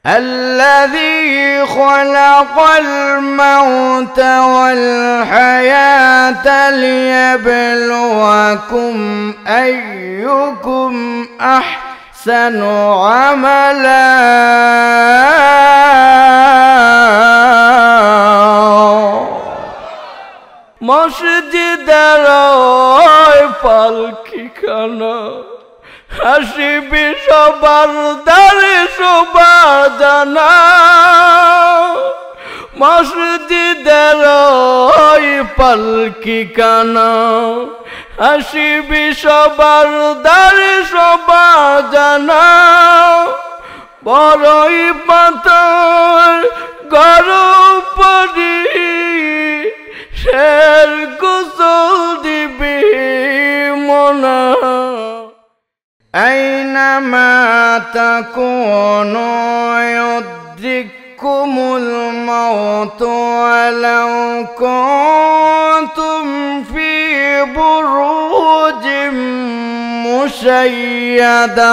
الذي خلق الموت والحياة ليبلوكم أيكم أحسن عملا মসজিদের পালকিখানা হাসিবি সবার দ্বারে শোভা জানা মসজিদের পালকিখানা হাসিবি সবার দ্বারে শোভা জানা বড়ই পাথর গরম পড়ি শের গোসল দিবি মনা أينما تكونوا يدرككم الموت ولو كنتم في بروج مشيدة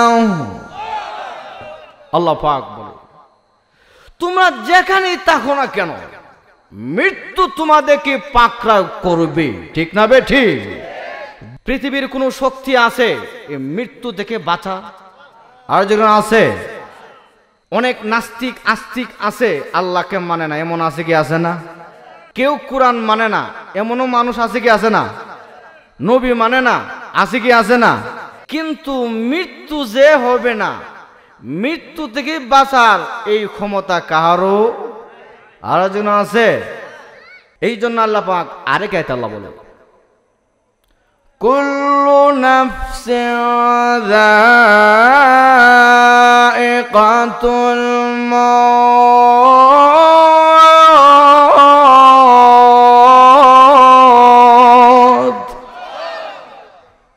আল্লাহ পাক বলে তোমরা যেখানেই থাকো না কেন মৃত্যু তোমাদেরকে পাকড়া করবে ঠিক না বে ঠিক পৃথিবীর কোন শক্তি আছে এই মৃত্যু থেকে বাঁচা আর যেখানে আছে অনেক নাস্তিক আস্তিক আছে আল্লাহকে মানে না এমন আছে কি আছে না কেউ কোরআন মানে না এমনও মানুষ আছে কি আছে না নবী মানে না আছে কি আছে না কিন্তু মৃত্যু যে হবে না মৃত্যু থেকে বাঁচার এই ক্ষমতা কারো আর যেখানে আছে এই জন্য আল্লাহ পাক আরেক আয়াতে আল্লাহ বলে কুল্লু নাফসিন যায়িকাতুল মউত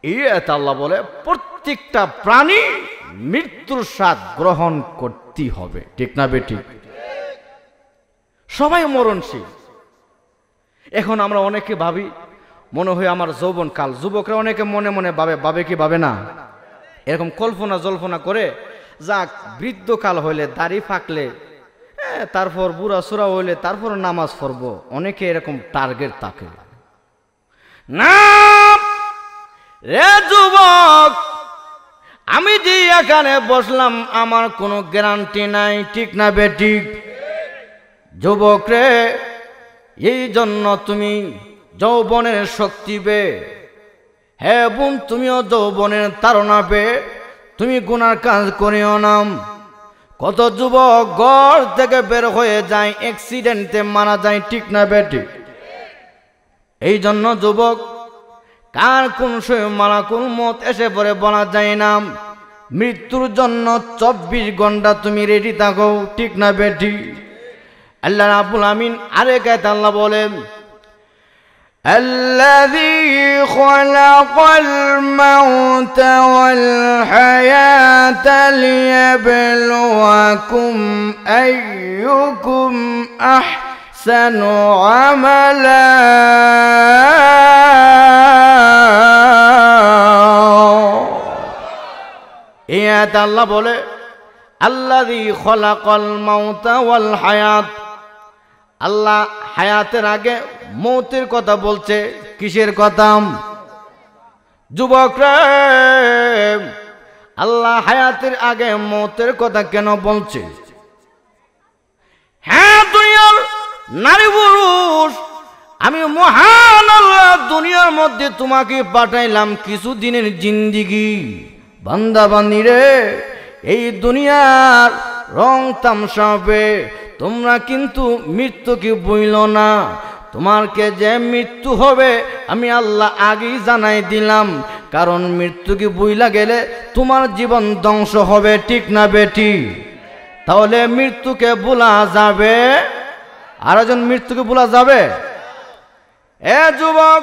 এই আয়াতে আল্লাহ বলে প্রত্যেকটা প্রাণী মৃত্যুর স্বাদ গ্রহণ করতেই হবে ঠিক না বেঠিক সবাই মরণশীল এখন আমরা অনেকে ভাবি মনে হয় আমার যৌবন কাল যুবকরা অনেকে মনে মনে ভাবে কি ভাবে না এরকম কল্পনা জল্পনা করে যাক বৃদ্ধকাল হইলে দাড়ি ফাকলে তারপর বুড়া সুরা হইলে তারপর নামাজ পড়বো অনেকে এরকম টার্গেট থাকে না রে যুবক আমি যে এখানে বসলাম আমার কোনো গ্যারান্টি নাই ঠিক না বেঠিক যুবক রে এই জন্য তুমি যৌবনের শক্তি বে হে বোন তুমিও যৌবনের তাড়না বে তুমি গুনার কাজ করিও না কত যুবক ঘর থেকে বের হয়ে যায় অ্যাক্সিডেন্টে মারা যায় ঠিক না বেঠিক এই জন্য যুবক কার কোন সময় মালাকুল মউত এসে পড়ে বলা যায় না মৃত্যুর জন্য 24 ঘন্টা তুমি রেডি থাকো ঠিক না বেঠিক আল্লাহ রাব্বুল আমিন আরেক আয়াতে আল্লাহ বলেন الذي خلق الموت والحياة ليبلوكم أيكم أحسن عملا এই আয়াতে আল্লাহ বলে الذي خلق الموت والحياة আল্লাহ হায়াতের আগে মৌতের কথা বলছে কিসের কথা যুবকরা আল্লাহ হায়াতের আগে মৌতের কথা কেন বলছে হ্যাঁ দুনিয়ার নারী পুরুষ আমি মহান আল্লাহ দুনিয়ার মধ্যে তোমাকে পাঠাইলাম কিছু দিনের জিন্দেগি বান্দা বান্দি রে এই দুনিয়ার রং তামসা হবে তোমরা কিন্তু মৃত্যুকে বইল না তোমারকে যে মৃত্যু হবে আমি আল্লাহ আগেই জানাই দিলাম কারণ মৃত্যুকে বইলা গেলে তোমার জীবন ধ্বংস হবে ঠিক না বেটি তাহলে মৃত্যুকে ভোলা যাবে আর একজন মৃত্যুকে ভোলা যাবে এ যুবক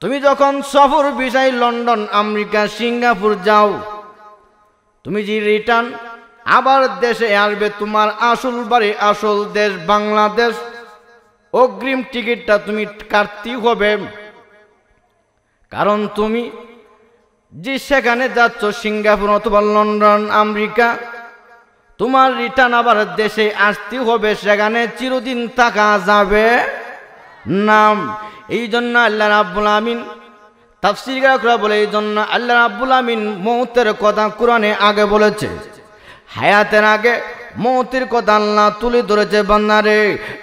তুমি যখন সফর ভিসায় লন্ডন আমেরিকা সিঙ্গাপুর যাও তুমি যে রিটার্ন আবার দেশে আসবে তোমার আসল বাড়ি আসল দেশ বাংলাদেশ অগ্রিম টিকিটটা তুমি কাটতেই হবে কারণ তুমি যে সেখানে যাচ্ছ সিঙ্গাপুর অথবা লন্ডন আমেরিকা তোমার রিটার্ন আবার দেশে আসতে হবে, সেখানে চিরদিন থাকা যাবে না। এই জন্য আল্লাহ রাব্বুল আমিন তাফসীরকাররা বলে, এই জন্য আল্লাহ রাব্বুল আমিন মৌতের কথা কোরআনে আগে বলেছে, হায়াতের আগে মৌতের কথা আল্লাহ তুলে ধরেছে। বান্দারে,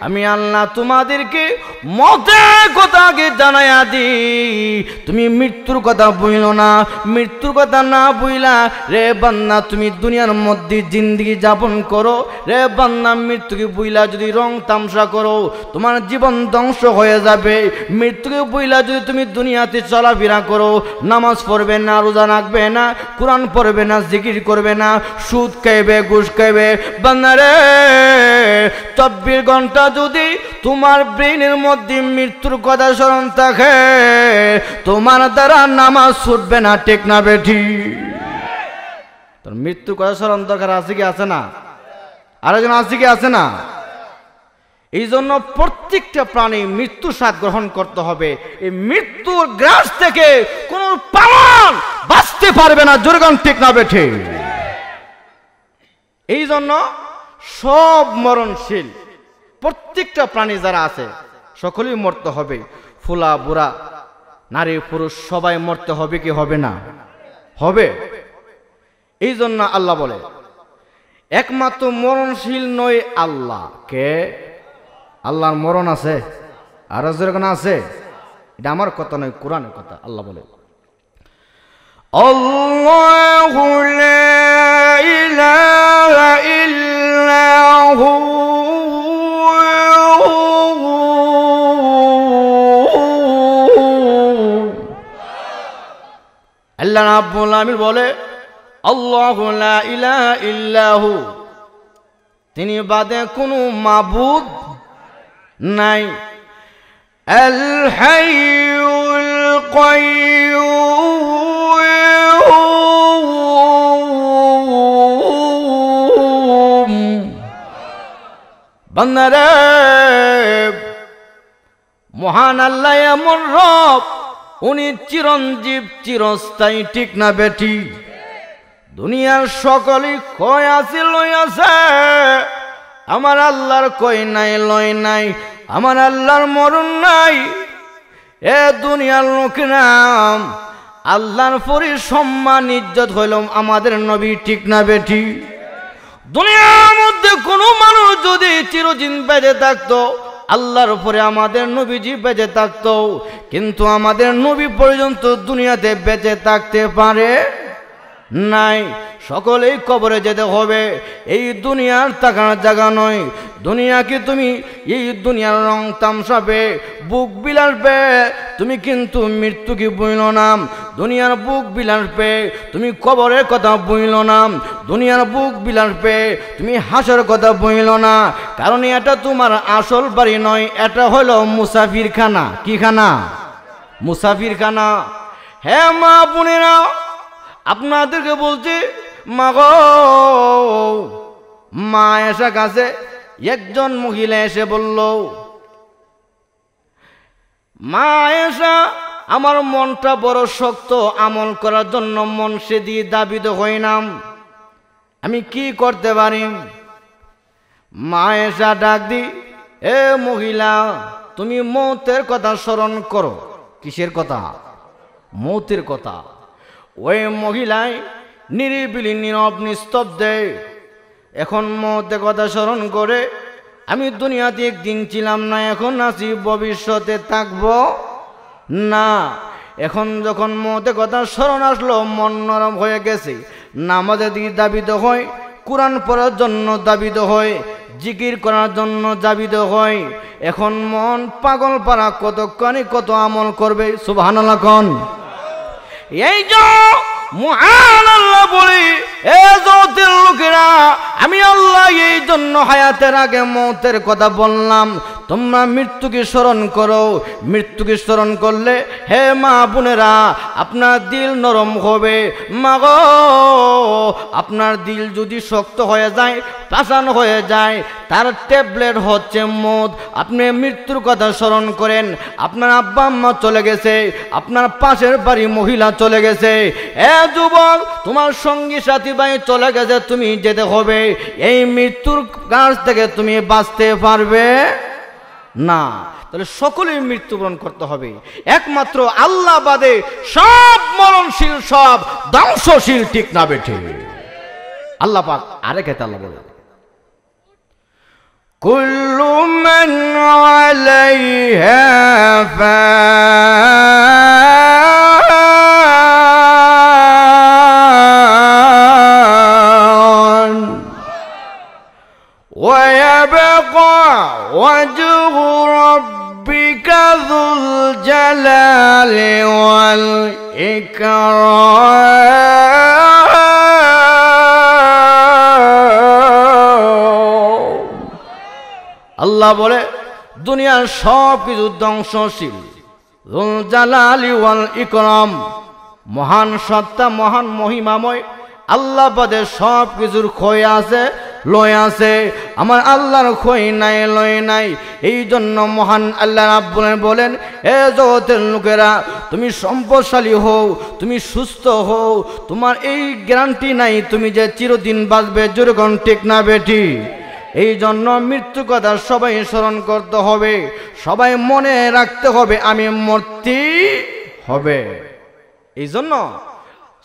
আমি আল্লাহ তোমাদেরকে মৌতের কথা আগে জানাইয়া দিই, তুমি মৃত্যুর কথা বইল না। মৃত্যুর কথা না বইলা রে বান্দা তুমি দুনিয়ার মধ্যে জিন্দেগি যাপন করো। রে বান্দা, মৃত্যুকে বইলা যদি রং তামসা করো তোমার জীবন ধ্বংস হয়ে যাবে। মৃত্যুকে বইলা যদি তুমি দুনিয়াতে চলাফেরা করো, নামাজ পড়বে না, রোজা রাখবে না, কোরআন পড়বে না, জিকির করবে না, সুদ খাইবে, ঘুষ খাইবে, বান্দারে 24 ঘন্টা যদি তোমার ব্রেনের মধ্যে মৃত্যুর কথা স্মরণ থাকে, তোমার দ্বারা নামাজ ছুটবে না। ঠিক না বেঠি? তোর মৃত্যুর কথা স্মরণ দরকার আছে কি আছে না? আরেকজন আছে কি আছে না? এই জন্য প্রত্যেকটা প্রাণী মৃত্যুর স্বাদ গ্রহণ করতে হবে। এই মৃত্যুর গ্রাস থেকে কোন প্রাণ বাঁচতে পারবে না। জোরগান ঠিক না বেঠি? এই জন্য সব মরণশীল, প্রত্যেকটা প্রাণী যারা আছে সকলেই মরতে হবে। ফুলা বুড়া, নারী পুরুষ সবাই মরতে হবে কি হবে না? হবে। এই জন্য আল্লাহ বলে একমাত্র মরণশীল নয় আল্লাহ। কে? আল্লাহর মরণ আছে? আর যেরকম আছে? এটা আমার কথা নয়, কোরআনের কথা। আল্লাহ বলে আল্লাহু লা ইলাহা ইল্লা হু আল্লাহ রাব্বুল আমিন বলে আল্লাহু লা ইলাহা ইল্লা হু, তিনি বাদে কোনো মাবুদ নাই। আল হাইয়ুল কাইয়্যুম। বান্দারে, মহান আল্লাহ এমন রব, উনি চিরঞ্জীব, চিরস্থায়ী। ঠিক না বেঠি? দুনিয়ার সকলেই কয় আছে লই আছে, আমার আল্লাহর কই নাই লয় নাই, আমার আল্লাহর মরণ নাই। এ দুনিয়ার লোকেরা, আল্লাহর পরে সম্মান ইজ্জত হইল আমাদের নবী। ঠিক না বেঠি? দুনিয়ার মধ্যে কোনো মানুষ যদি চিরদিন বেঁচে থাকতো, আল্লাহর উপরে আমাদের নবীজি বেঁচে থাকতো, কিন্তু আমাদের নবী পর্যন্ত দুনিয়াতে বেঁচে থাকতে পারে নাই। সকলেই কবরে যেতে হবে। এই দুনিয়ার থাকার জায়গা নয়। দুনিয়াকে তুমি এই দুনিয়ার রং তামসাবে, বুক বিলাসবে, তুমি কিন্তু মৃত্যুকে বইল না। দুনিয়ার বুক বিলাসবে, তুমি কবরের কথা বইল না। দুনিয়ার বুক বিলাসবে, তুমি হাসর কথা বইল না। কারণ এটা তোমার আসল বাড়ি নয়, এটা হলো মুসাফির খানা। কি খানা? মুসাফির খানা। হে মা বোনেরা, আপনাদেরকে বলছি, মা গো, মা এসে কাছে একজন মহিলা এসে বলল, মা এসা, আমার মনটা বড় শক্ত, আমল করার জন্য মন সে দিয়ে দাবিত হইলাম, আমি কি করতে পারি? মা এসা ডাক দি, এ মহিলা, তুমি মৌতের কথা স্মরণ করো। কিসের কথা? মৌতের কথা। ওই মহিলায় নিরিবিলি, নীরব, নিস্তব্ধে এখন মৌতের কথা স্মরণ করে, আমি দুনিয়াতে একদিন ছিলাম না, এখন আছি, ভবিষ্যতে থাকবো না। এখন যখন মৌতের কথা স্মরণ আসলো, মন নরম হয়ে গেছে। নামাজের দিকে দাবিত হয়, কোরআন পড়ার জন্য দাবিত হয়, জিকির করার জন্য দাবিত হয়। এখন মন পাগল পারা, কতক্ষণে কত আমল করবে। সুবহানাল্লাহ কোন? এই যে মহান আল্লাহ বলি, এ জগতের লোকেরা, আমি আল্লাহ এই জন্য হায়াতের আগে মৌতের কথা বললাম। তোমরা মৃত্যুকে স্মরণ করো। মৃত্যুকে স্মরণ করলে হে মা বোনেরা, আপনার দিল নরম হবে। মা গো, আপনার দিল যদি শক্ত হয়ে যায়, পাষাণ হয়ে যায়, তার ট্যাবলেট হচ্ছে মদ। আপনি মৃত্যুর কথা স্মরণ করেন, আপনার আব্বা আম্মা চলে গেছে, আপনার পাশের বাড়ি মহিলা চলে গেছে, এ যুবক তোমার সঙ্গী সাথী ভাই চলে গেছে, তুমি যেতে হবে। এই মৃত্যুর কাছ থেকে তুমি বাঁচতে পারবে না। তাহলে সকলেই মৃত্যুবরণ করতে হবে, একমাত্র আল্লাহ বাদে সব মরণশীল, সব ধ্বংসশীল, ঠিক না বেঠে? আল্লাহ পাক আরেক আয়াতে আল্লাহ বলে, কুল্লু মান আলাইহা ফান ওয়া ইয়াবকা ওয়াজহু রাব্বিকা যুল জালালি ওয়াল ইকরাম। আল্লাহ বলে দুনিয়ার সব কিছু ধ্বংসশীল, যুল জালালি ওয়াল ইকরাম, মহান সত্তা, মহান মহিমাময় আল্লাহ বাদে সব কিছুর ক্ষয় আছে, লয় আছে। আমার আল্লাহর ক্ষয় নাই, লয় নাই। এই জন্য মহান আল্লাহ রাব্বুল আলামিন বলেন, এ জগতের লোকেরা, তুমি সম্পদশালী হও, তুমি সুস্থ হও, তোমার এই গ্যারান্টি নাই তুমি যে চিরদিন বাঁচবে, যেরকম ঠিক না বেটি? এই জন্য মৃত্যু কথা সবাই স্মরণ করতে হবে, সবাই মনে রাখতে হবে আমি মরতে হবে। এই জন্য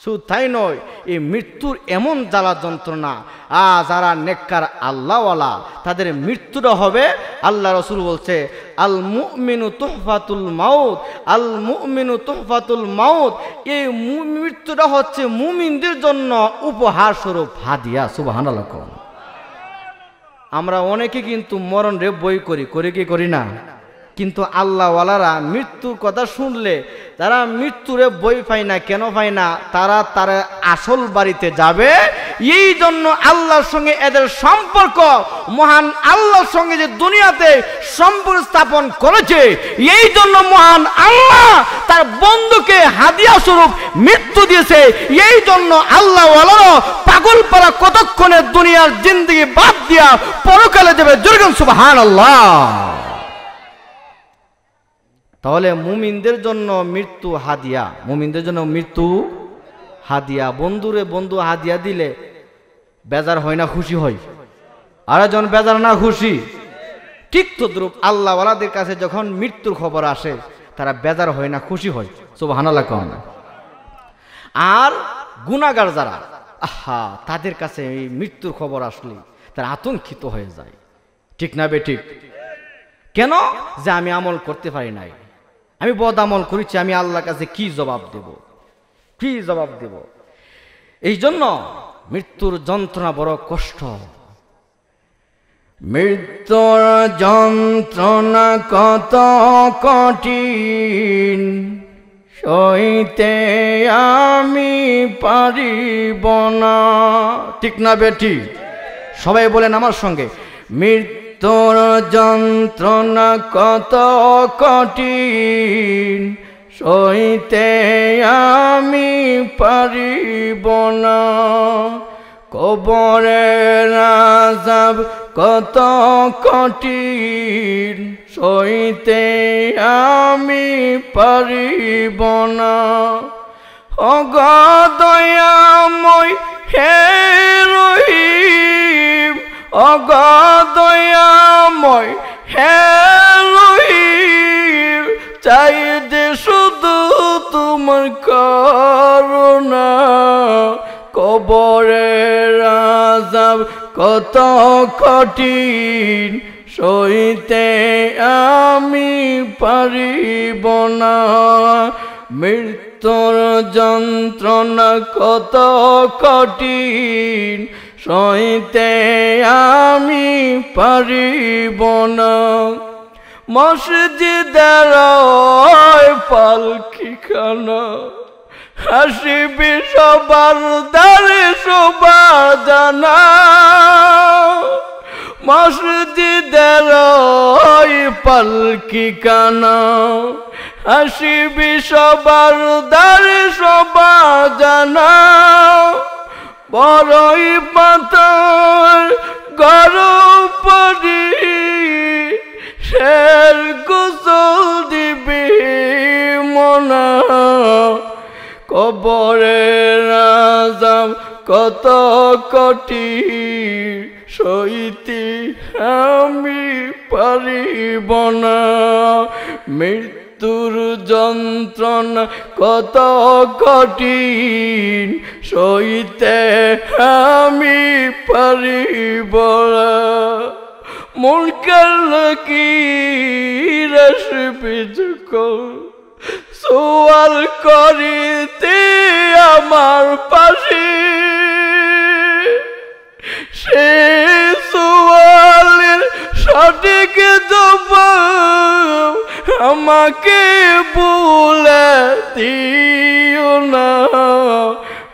শুধু তাই নয়, এই মৃত্যুর এমন জ্বালা যন্ত্রণা, যারা নেককার আল্লাহওয়ালা তাদের মৃত্যুটা হবে, আল্লাহ রাসূল বলছে, আল মুমিনু তুহফাতুল মাউত, আল মুমিনু তুহফাতুল মাউত। এই মৃত্যুটা হচ্ছে মুমিনদের জন্য উপহার স্বরূপ, হাদিয়া। সুবহানাল্লাহ। আমরা অনেকে কিন্তু মরণ রে বই করি কি করি না? কিন্তু আল্লাহওয়ালারা মৃত্যুর কথা শুনলে তারা মৃত্যুরে বই পায় না। কেন পায় না? তারা আসল বাড়িতে যাবে। এই জন্য আল্লাহর সঙ্গে এদের সম্পর্ক, মহান আল্লাহর সঙ্গে যে দুনিয়াতে সম্পর্ক স্থাপন করেছে, এই জন্য মহান আল্লাহ তার বন্ধুকে হাদিয়া স্বরূপ মৃত্যু দিয়েছে। এই জন্য আল্লাহওয়ালারা পাগল পারা কতক্ষণে দুনিয়ার জিন্দগি বাদ দিয়া পরকালে যাবে। জোরে সুবহানাল্লাহ। তাহলে মুমিনদের জন্য মৃত্যু হাদিয়া, মুমিনদের জন্য মৃত্যু হাদিয়া। বন্ধুরে বন্ধু হাদিয়া দিলে বেজার হয় না, খুশি হয়? আরেকজন বেজার না খুশি? ঠিক তদ্রূপ আল্লাহওয়ালাদের কাছে যখন মৃত্যুর খবর আসে তারা বেজার হয় না, খুশি হয়। সুবহানাল্লাহ। আর গুনাহগার যারা, তাদের কাছে এই মৃত্যুর খবর আসলে তারা আতঙ্কিত হয়ে যায়, ঠিক না বেঠিক? কেন? যে আমি আমল করতে পারি নাই, আমি বদ আমল করেছি, আমি আল্লাহর কাছে কি জবাব দেব, কি জবাব দেব? এই জন্য মৃত্যুর যন্ত্রণা বড় কষ্ট। মৃত্যুর যন্ত্রণা কত কঠিন, সইতে আমি পারিব না, ঠিক না বেটি? সবাই বলেন আমার সঙ্গে, মৃত্যুর যন্ত্রণা কত কঠিন, সইতে আমি পারিব না। কবরের আযাব কত কঠিন, সইতে আমি পারিব না। ওগো দয়াময় হে রহিম, ওগো দয়াময় হে রহিম, চাই যে শুধু তোমার করুণা। কবরের আযাব কত কঠিন, সইতে আমি পারিব না। মৃত্যুর যন্ত্রণা কত কঠিন, সইতে আমি পারিব না। মসজিদের পালকিখানা, হাসিবি সবার দ্বারে সবার জানা। মসজিদের পালকিখানা, হাসিবি সবার দ্বারে সবার জানা। বড়ই পাথর কবরের আযাব কত কঠিন সইতে আমি পারিব না মৃত্যুর যন্ত্রণা কত কঠিন সইতে আমি পারিব না মুনকার নাকির আসবে যখন সওয়াল করিতে আমার পাশে সে সওয়ালের সঠিক জবাব আমাকে বলে দিও না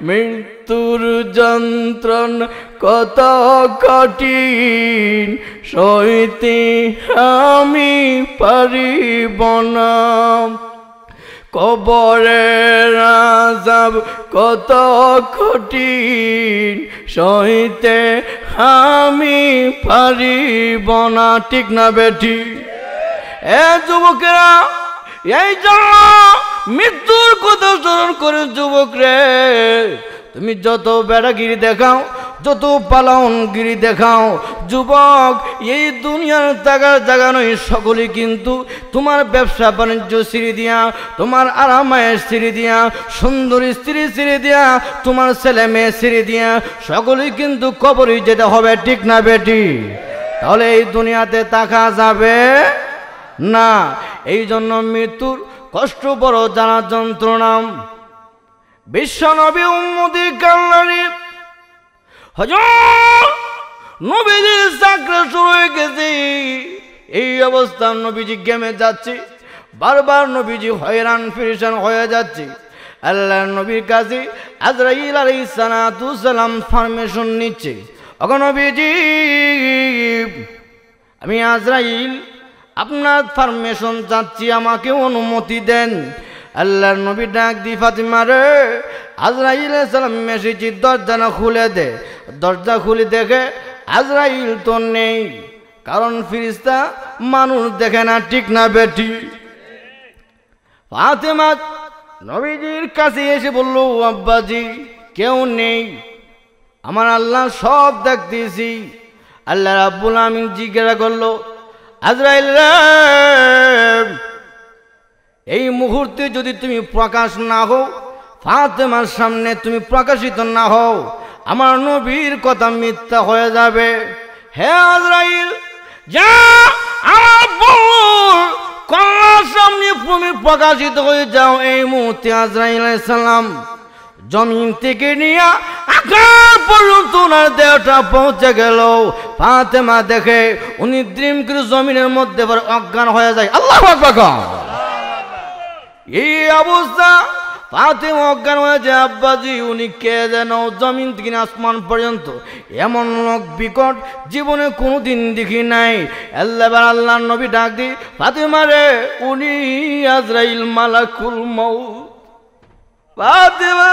মৃত্যুর যন্ত্রণা কত কঠিন সইতে আমি পারিব না কবরের আযাব কত কঠিন সইতে আমি পারিব না ঠিক না বেঠি এ যুবকেরা এই জন্য মৃত্যুর কথা স্মরণ করে যুবক রে তুমি যত বেড়াগিরি দেখাও যত পালাউনগিরি দেখাও যুবক এই দুনিয়ার জায়গা নয় সকলে কিন্তু তোমার ব্যবসা বাণিজ্য ছেড়ে দিয়া তোমার আরামায়ের ছেড়ে দিয়া সুন্দর স্ত্রী ছেড়ে দিয়া তোমার ছেলে মেয়ে ছেড়ে দিয়া সকলেই কিন্তু কবরে যেতে হবে ঠিক না বেটি তাহলে এই দুনিয়াতে থাকা যাবে না এই জন্য মৃত্যুর কষ্ট বড় জানা যন্ত্রণা বিশ্ব নবী উম্মতি কান্নারি হযরত নবীজির যাত্রা শুরু হয়ে গেছে এই অবস্থা নবীজি গেমে যাচ্ছে বারবার নবীজি হয়রান পেরেশান হয়ে যাচ্ছে আল্লাহর নবীর কাছে আজরাইল আলাইহিস সালাতু সালাম পারমিশন নিচ্ছে ওগো নবীজি আমি আজরাইল আপনার পারমিশন চাচ্ছি আমাকে অনুমতি দেন আল্লাহর নবী ডাক দি ফাতিমা রে আজরাইল আলাইহিস সালাম এসেছে দরজা খুলে দে দরজা খুলে দেখে আজরাইল তো নেই কারণ ফেরেশতা মানুষ দেখে না ঠিক না বেটি ফাতিমা নবীজির কাছে এসে বলল আব্বাজি কেউ নেই আমার আল্লাহ সব দেখতেছি আল্লাহ রাব্বুল আমিন জিজ্ঞাসা করলো আজরাইল রে এই মুহূর্তে যদি তুমি প্রকাশ না হও ফাতেমার সামনে তুমি প্রকাশিত না হও আমার নবীর কথা মিথ্যা হয়ে যাবে হে আজরাইল যা আমার বউর কন্যার সামনে তুমি প্রকাশিত হয়ে যাও এই মুহূর্তে আজরাইল আলাইহিস সালাম জমিন থেকে নিয়ে আকাশ পর্যন্ত ওনার দেহটা পৌঁছে গেল ফাতেমা দেখে উনি দ্রিম করে জমিনের মধ্যে অজ্ঞান হয়ে যায় আল্লাহু আকবার এই অবস্থা ফাতেমা অজ্ঞান হয়ে যায় আব্বাজি উনি কে যেন জমিন থেকে আসমান পর্যন্ত এমন লোক বিকট জীবনে কোনোদিন দেখি নাই আল্লাহর নবী ডাক দি ফাতেমা রে উনি আজরাইল মালাকুল মউত ফাতেমা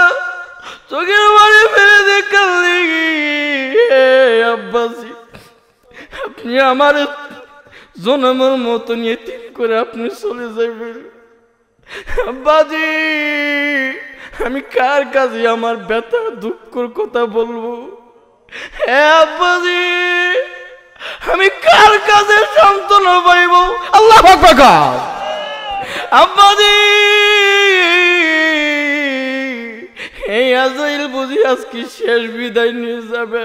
চোখের বাড়ি ফেলে দেখলি আব্বাজি আপনি আমার জনমের মতো নিয়ে তিন করে আপনি চলে যাবেন আব্বাজি আমি কার কাছে আমার ব্যথা দুঃখের কথা বলবো হে আব্বাজি আমি কার কাছে সান্ত্বনা পাইব আল্লাহু আকবার আব্বাজি এই আজরাইল বুঝি আজকে শেষ বিদায় নিয়ে যাবে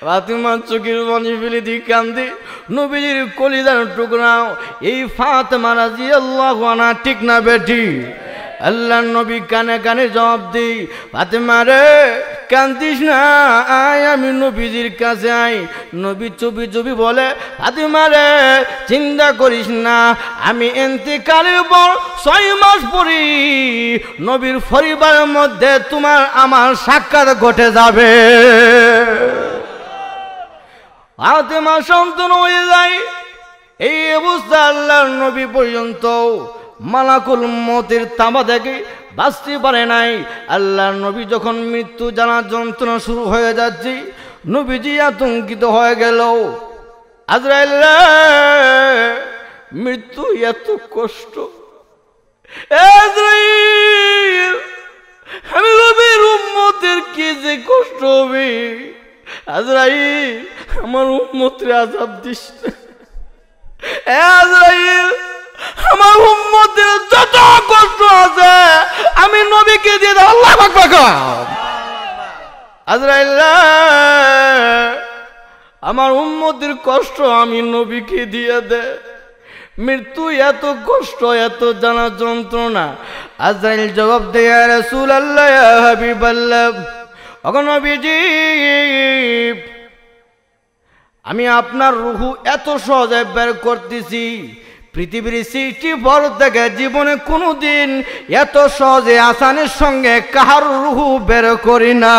ফাতিমা চোখের পানি ফেলে দিয়ে কান্দে নবীজির কলিজার টুকরা এই ফাতেমা রাদিয়াল্লাহু আনহা ঠিক না বেটি আল্লাহর নবী কানে কানে জবাব দি ফাতেমা রে কান্দিস না আয় আমি নবীজির কাছে আই নবী চুপি চুপি বলে ফাতেমা রে চিন্তা করিস না আমি ইন্তেকালের পর 6 মাস পরে নবীর পরিবারের মধ্যে তোমার আমার সাক্ষাৎ ঘটে যাবে ফাতেমা সন্তান হয়ে যায় এই অবস্থা আল্লাহর নবী পর্যন্ত মালাকুল মউতের তাবা দেখে বাঁচতে পারে নাই আল্লাহর নবী যখন মৃত্যু জানার যন্ত্রণা শুরু হয়ে যাচ্ছে নবীজি আতঙ্কিত হয়ে গেল আজরাইল মৃত্যু এত কষ্ট আজরাইল আমি নবীর উম্মতের কি যে কষ্ট হবে। আজরাইল আমার উম্মতের আযাব দিস না। আজরাইল আমার উম্মতের যত কষ্ট আছে আমি নবীকে দিয়ে দাও। আল্লাহু আকবার। আজরাইল আমার উম্মতের কষ্ট আমি নবীকে দিয়ে দে। মৃত্যু এত কষ্ট, এত জানা যন্ত্রণা। আজরাইল জবাব দেয়, ইয়া রাসূলুল্লাহ, ইয়া হাবিবাল্লাহ, ওগো নবীজি, আমি আপনার রূহু এত সহজে বের করতেছি, পৃথিবীর সৃষ্টি পর থেকে জীবনে কোনোদিন এত সহজে আসানের সঙ্গে কাহার রূহু বের করি না।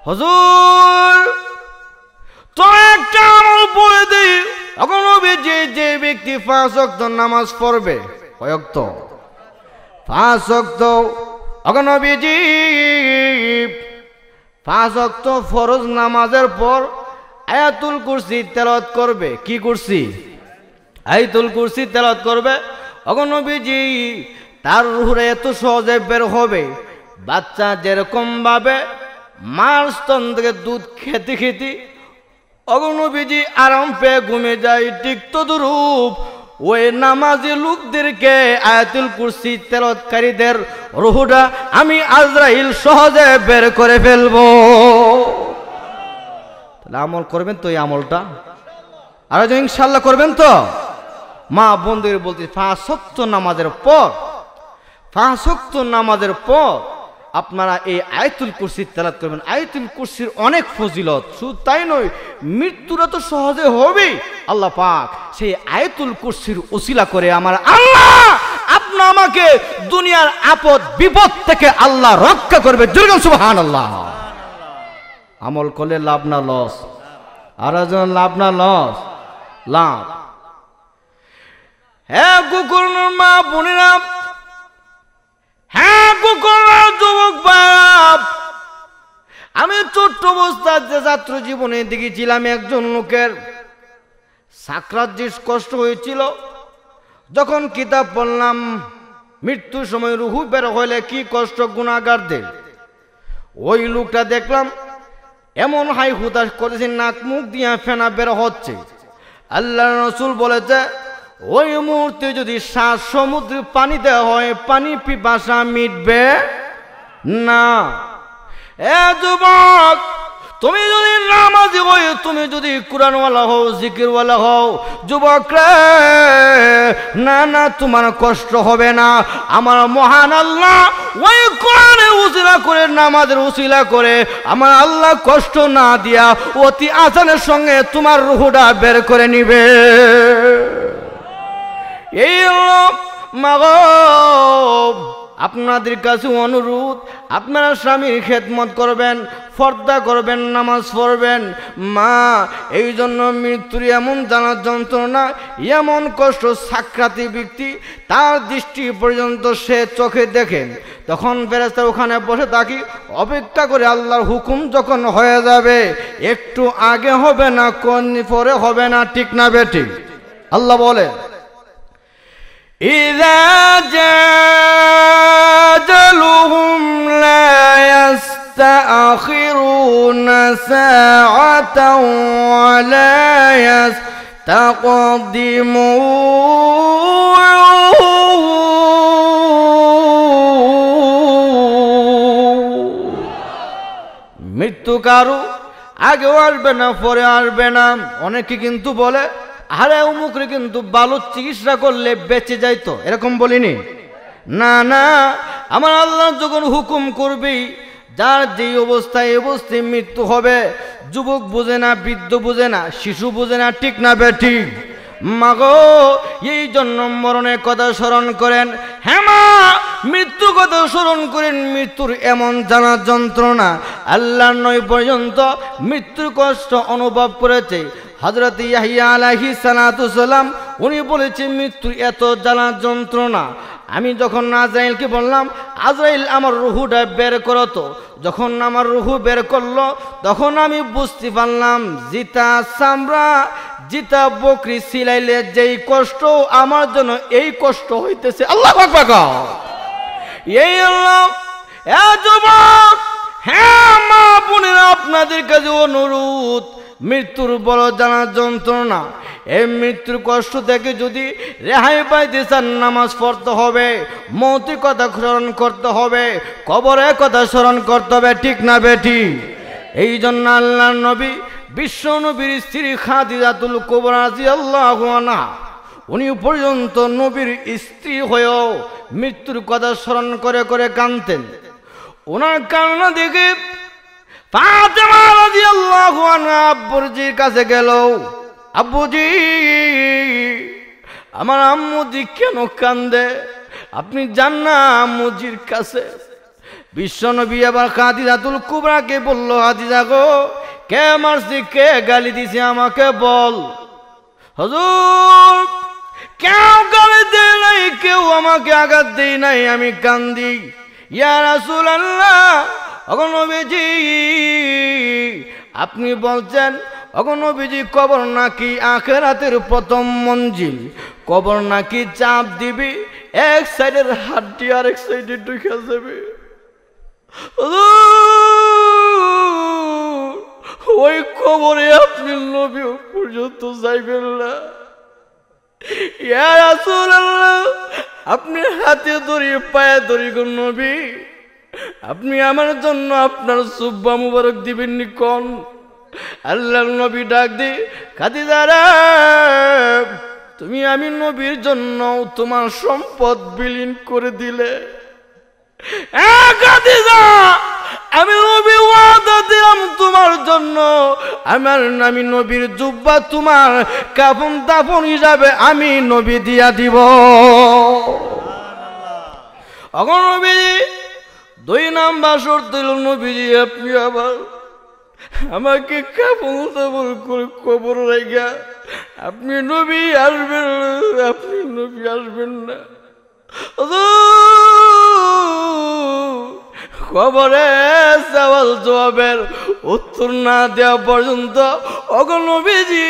হুজুর তো একটা আমল বলে দিই। এখন যে ব্যক্তি 5 ওয়াক্ত নামাজ পড়বে, কয় ওয়াক্ত? 5 ওয়াক্ত। এখন 5 ওয়াক্ত ফরজ নামাজের পর আয়াতুল কুরসি তেলাওয়াত করবে। কি কুরসি? আয়াতুল কুরসি তেলাওয়াত করবে। এখন নবীজি তার রূহটা এত সহজে বের হবে, বাচ্চা যেরকম ভাবে মার স্তন থেকে দুধ খেতে খেতে অগণবীজি আরাম পেয়ে ঘুমে যায়, ঠিক তদ্রূপ ওই নামাজি লোকদেরকে আয়াতুল কুরসি তেলাওয়াতকারীদের রূহটা আমি আজরাইল সহজে বের করে ফেলবো। তাহলে আমল করবেন তো? এই আমলটা আর ইনশাআল্লাহ করবেন তো? মা বন্ধুদের বলতে 5 ওয়াক্ত নামাজের পর, 5 ওয়াক্ত নামাজের পর আপনারা এই আয়াতুল কুরসি তেলাওয়াত করবেন। আয়াতুল কুরসির অনেক ফজিলত, শুধু তাই নয়, মৃত্যুটা তো সহজে হবেই। আল্লাহ পাক সেই আয়াতুল কুরসির ওসিলা করে আমার আল্লাহ আপনি আমাকে দুনিয়ার আপদ বিপদ থেকে আল্লাহ রক্ষা করবে। জোরে সুবহানাল্লাহ। আমল করলে লাভ না লস? আর লাভ না লস? লাভ। হ্যাঁ কুকুর মা বোনেরা, হ্যাঁ কুকুর যুবক বাপ, আমি ছোট্ট অবস্থার যে ছাত্র জীবনে দেখেছিলাম একজন লোকের সাকরাত যে কষ্ট হয়েছিল। যখন কিতাব পড়লাম মৃত্যুর সময় রূহু বের হইলে কি কষ্ট গুনাহগারদের, ওই লোকটা দেখলাম এমন হাই হুতাশ করেছে, নাক মুখ দিয়ে ফেনা বের হচ্ছে। আল্লাহর রাসূল বলেছে ওই মুহূর্তে যদি 7 সমুদ্র পানি দেওয়া হয় পানি পিপাসা মিটবে না। এ যুবক, তুমি যদি নামাজি হও, তুমি যদি কুরআনওয়ালা হও, জিকিরওয়ালা হও, যুবক রে, না না তোমার কষ্ট হবে না। আমার মহান আল্লাহ ওই কোরআনের উসিলা করে, নামাজের উসিলা করে আমার আল্লাহ কষ্ট না দিয়া অতি আসানের সঙ্গে তোমার রূহটা বের করে নিবে। এই মাগো আপনাদের কাছে অনুরোধ, আপনারা স্বামীর খেদমত করবেন, পর্দা করবেন, নামাজ পড়বেন। মা এই জন্য মৃত্যুর এমন জানার যন্ত্রণা, এমন কষ্ট, সাকরাতি ব্যক্তি তার দৃষ্টি পর্যন্ত সে চোখে দেখেন, তখন ফেরেশতা ওখানে বসে থাকি অপেক্ষা করে আল্লাহর হুকুম যখন হয়ে যাবে, একটু আগে হবে না কোন পরে হবে না, ঠিক না বেঠিক? আল্লাহ বলে إذا جاء أجلهم لا يستأخرون ساعة ولا يستقدمون। মৃত্যু কারো আগেও আসবে না, পরে আসবে না। অনেকে কিন্তু বলে আরে অমুকরে কিন্তু ভালো চিকিৎসা করলে বেঁচে যাইতো, এরকম বলিনি? না না, আমার আল্লাহ যখন হুকুম করবি, যার যে অবস্থায় মৃত্যু হবে, যুবক বুঝে না, বৃদ্ধ বুঝে না, শিশু বুঝে না, ঠিক না বেঠিক? মাগো এই জন্য মরণের কথা স্মরণ করেন। হ্যাঁ মা, মৃত্যুর কথা স্মরণ করেন। মৃত্যুর এমন জানা যন্ত্রণা আল্লাহ নয় পর্যন্ত মৃত্যুর কষ্ট অনুভব করেছে। হযরত ইয়াহইয়া আলাইহিস সালাতু সালাম উনি বলেছে মৃত্যুর এত জ্বালা যন্ত্রণা। আমি যখন আজরাইলকে বললাম আজরাইল আমার রূহটা বের করো তো, যখন আমার রূহু বের করলো তখন আমি বুঝতে পারলাম জিতা চামড়া, জিতা বকরি সিলাইলে যেই কষ্ট আমার জন্য এই কষ্ট হইতেছে। আল্লাহু আকবার। এই আল্লাহ, এ যুবক, হ্যাঁ মা বোনেরা, আপনাদের কাছে অনুরোধ, মৃত্যুর বড় জানা যন্ত্রণা, এই মৃত্যুর কষ্ট থেকে যদি রেহাই পাইতে চান, নামাজ পড়তে হবে, মৌতের কথা স্মরণ করতে হবে, কবরের কথা স্মরণ করতে হবে, ঠিক না বেটি? এই জন্য আল্লাহর নবী, বিশ্ব নবীর স্ত্রী খাদিজাতুল কুবরা রাদিয়াল্লাহু আনহা, উনি পর্যন্ত নবীর স্ত্রী হয়েও মৃত্যুর কথা স্মরণ করে করে কাঁদতেন। ওনার কান্না দেখে ফাতেমা রাদিয়াল্লাহু আনহা আব্বুজির কাছে গেল, আব্বুজি, আমার আম্মুজি কেন কান্দে? আপনি যান না আম্মুজির কাছে। বিশ্বনবী আবার খাদিজাতুল কুবরাকে বলল, খাদিজা গো, কে মারছি, কে গালি দিছে, আমাকে বল। হুজুর, কেউ গালি দেয় নাই, কেউ আমাকে আঘাত দেয় নাই, আমি কান্দি। ইয়া রাসূলুল্লাহ, ওগো নবীজি, আপনি বলছেন, ওগো নবীজি, কবর নাকি আখিরাতের প্রথম মঞ্জিল, কবর নাকি চাপ দিবি, এক সাইডের হাড্ডি আরেক সাইডে ঢুকে যাবে। ওই কবরে আপনি নবী পর্যন্ত যাইবেন না। ইয়া রাসূলুল্লাহ, আপনি হাতে ধরি, পায়ে ধরি গো নবী, আপনি আমার জন্য আপনার সুব্বা মুবারক দিবেন নি কোন? আল্লাহর নবী ডাক দি, খাদিজা রে, তুমি আমি নবীর জন্য তোমার সম্পদ বিলীন করে দিলে। খাদিজা, আমি নবী ওয়াদা দিলাম তোমার জন্য, আমি নবীর জুব্বা, তোমার কাফন দাফন হিসাবে আমি নবী দিয়া দিব। এখন নবীজি 2 নাম্বার শর্ত দিল, নবীজি আপনি আবার আমাকে কাফন দাফন করে কবর রাইগা আপনি নবী আসবেন না, আপনি নবী আসবেন না। খবরে সওয়াল জবাবের উত্তর না দেওয়া পর্যন্ত, ওগো নবীজি,